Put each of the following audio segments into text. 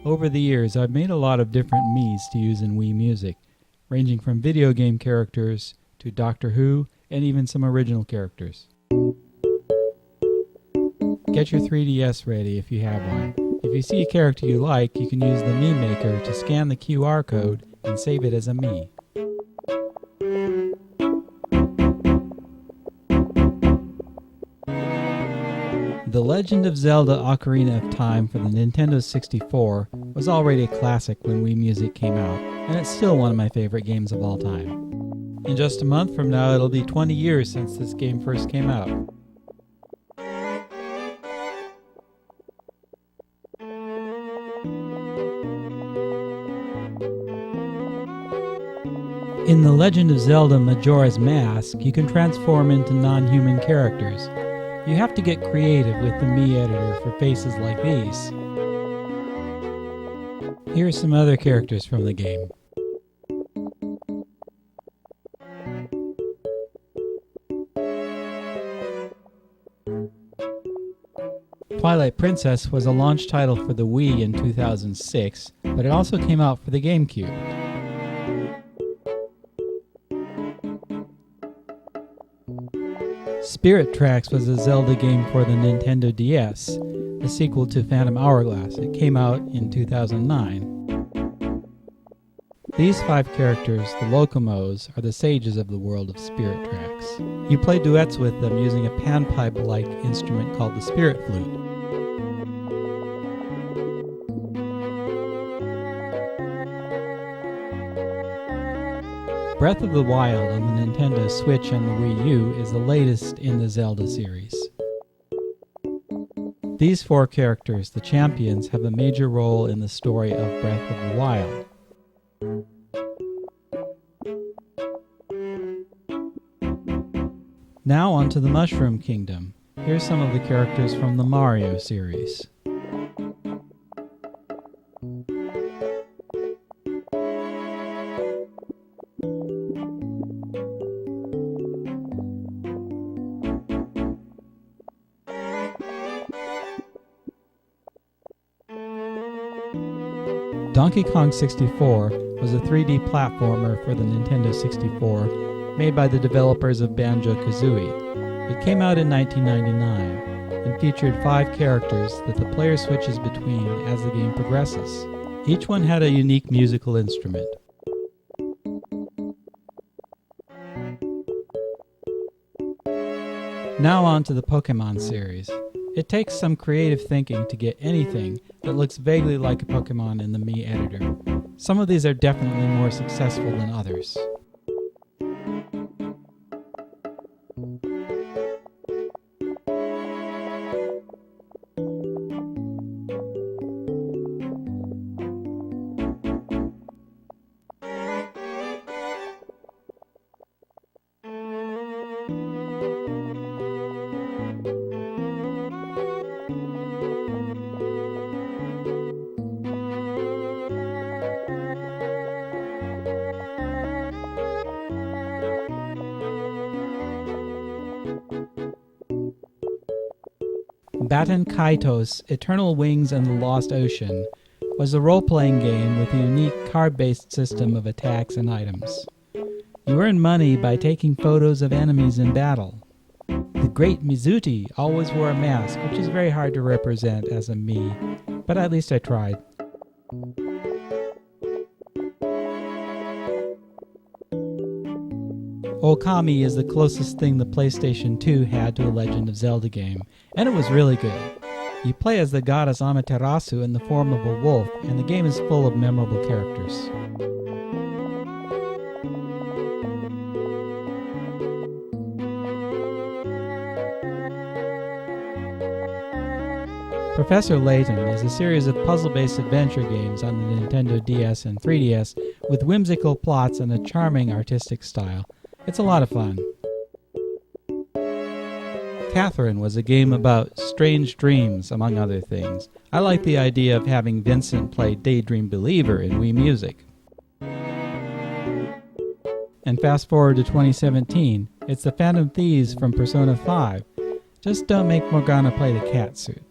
Over the years, I've made a lot of different Miis to use in Wii Music, ranging from video game characters to Doctor Who and even some original characters. Get your 3DS ready if you have one. If you see a character you like, you can use the Mii Maker to scan the QR code and save it as a Mii. The Legend of Zelda Ocarina of Time for the Nintendo 64 was already a classic when Wii Music came out, and it's still one of my favorite games of all time. In just a month from now, it'll be 20 years since this game first came out. In The Legend of Zelda Majora's Mask, you can transform into non-human characters. You have to get creative with the Mii editor for faces like these. Here are some other characters from the game. Twilight Princess was a launch title for the Wii in 2006, but it also came out for the GameCube. Spirit Tracks was a Zelda game for the Nintendo DS, the sequel to Phantom Hourglass. It came out in 2009. These 5 characters, the Locomos, are the sages of the world of Spirit Tracks. You play duets with them using a panpipe-like instrument called the Spirit Flute. Breath of the Wild on the Nintendo Switch and the Wii U is the latest in the Zelda series. These 4 characters, the champions, have a major role in the story of Breath of the Wild. Now on to the Mushroom Kingdom. Here's some of the characters from the Mario series. Donkey Kong 64 was a 3D platformer for the Nintendo 64 made by the developers of Banjo-Kazooie. It came out in 1999 and featured 5 characters that the player switches between as the game progresses. Each one had a unique musical instrument. Now on to the Pokemon series. It takes some creative thinking to get anything that looks vaguely like a Pokemon in the Mii editor. Some of these are definitely more successful than others. Baten Kaitos, Eternal Wings and the Lost Ocean was a role-playing game with a unique card-based system of attacks and items. You earn money by taking photos of enemies in battle. The Great Mizuti always wore a mask, which is very hard to represent as a Mii, but at least I tried. Okami is the closest thing the PlayStation 2 had to a Legend of Zelda game, and it was really good. You play as the goddess Amaterasu in the form of a wolf, and the game is full of memorable characters. Professor Layton is a series of puzzle-based adventure games on the Nintendo DS and 3DS with whimsical plots and a charming artistic style. It's a lot of fun. Catherine was a game about strange dreams, among other things. I like the idea of having Vincent play Daydream Believer in Wii Music. And fast forward to 2017, it's the Phantom Thieves from Persona 5. Just don't make Morgana play the cat suit.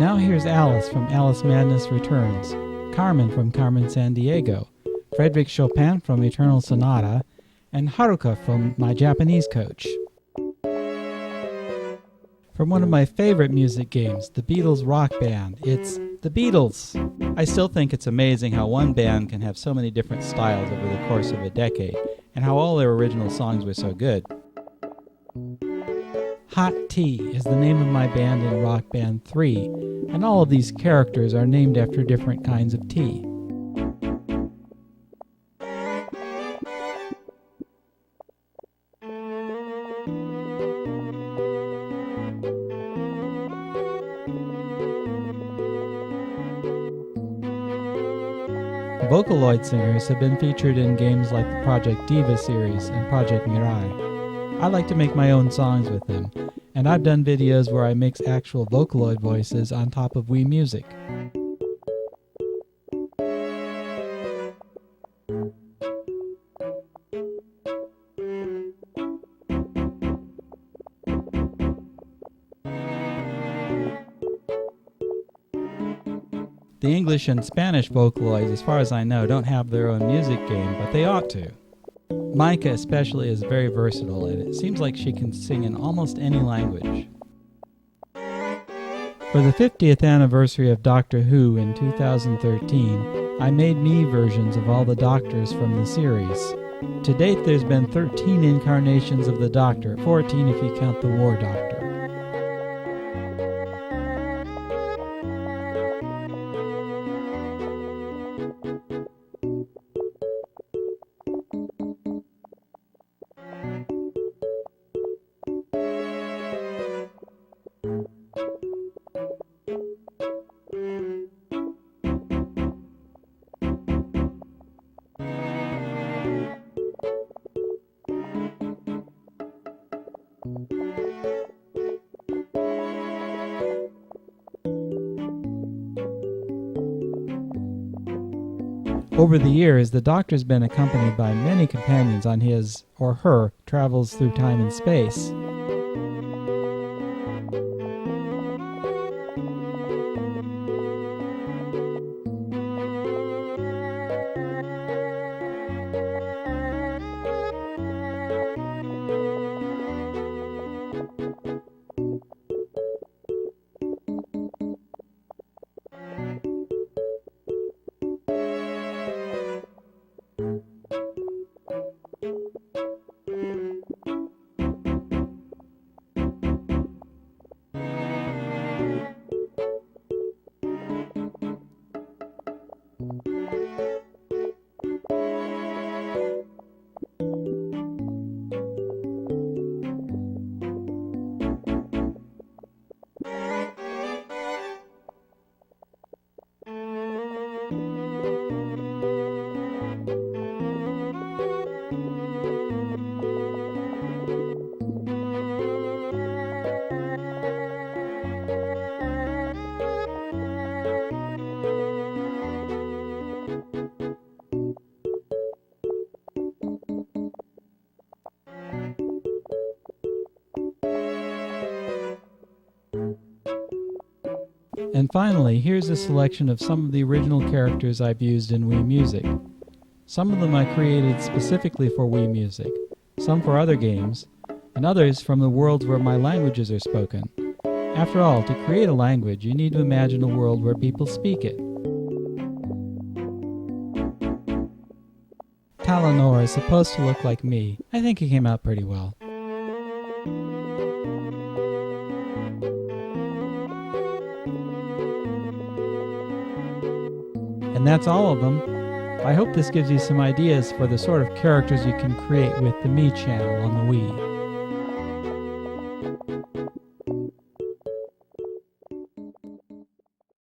Now here's Alice from Alice Madness Returns, Carmen from Carmen Sandiego, Frédéric Chopin from Eternal Sonata, and Haruka from My Japanese Coach. From one of my favorite music games, the Beatles Rock Band, it's the Beatles! I still think it's amazing how one band can have so many different styles over the course of a decade, and how all their original songs were so good. Hot Tea is the name of my band in Rock Band 3, and all of these characters are named after different kinds of tea. Vocaloid singers have been featured in games like the Project Diva series and Project Mirai. I like to make my own songs with them, and I've done videos where I mix actual Vocaloid voices on top of Wii Music. The English and Spanish Vocaloids, as far as I know, don't have their own music game, but they ought to. Micah especially is very versatile, and it seems like she can sing in almost any language. For the 50th anniversary of Doctor Who in 2013, I made Mii versions of all the Doctors from the series. To date, there's been 13 incarnations of the Doctor, 14 if you count the War Doctor. Over the years, the Doctor's been accompanied by many companions on his, or her, travels through time and space. And finally, here's a selection of some of the original characters I've used in Wii Music. Some of them I created specifically for Wii Music, some for other games, and others from the worlds where my languages are spoken. After all, to create a language, you need to imagine a world where people speak it. Talanor is supposed to look like me. I think it came out pretty well. And that's all of them. I hope this gives you some ideas for the sort of characters you can create with the Mii channel on the Wii.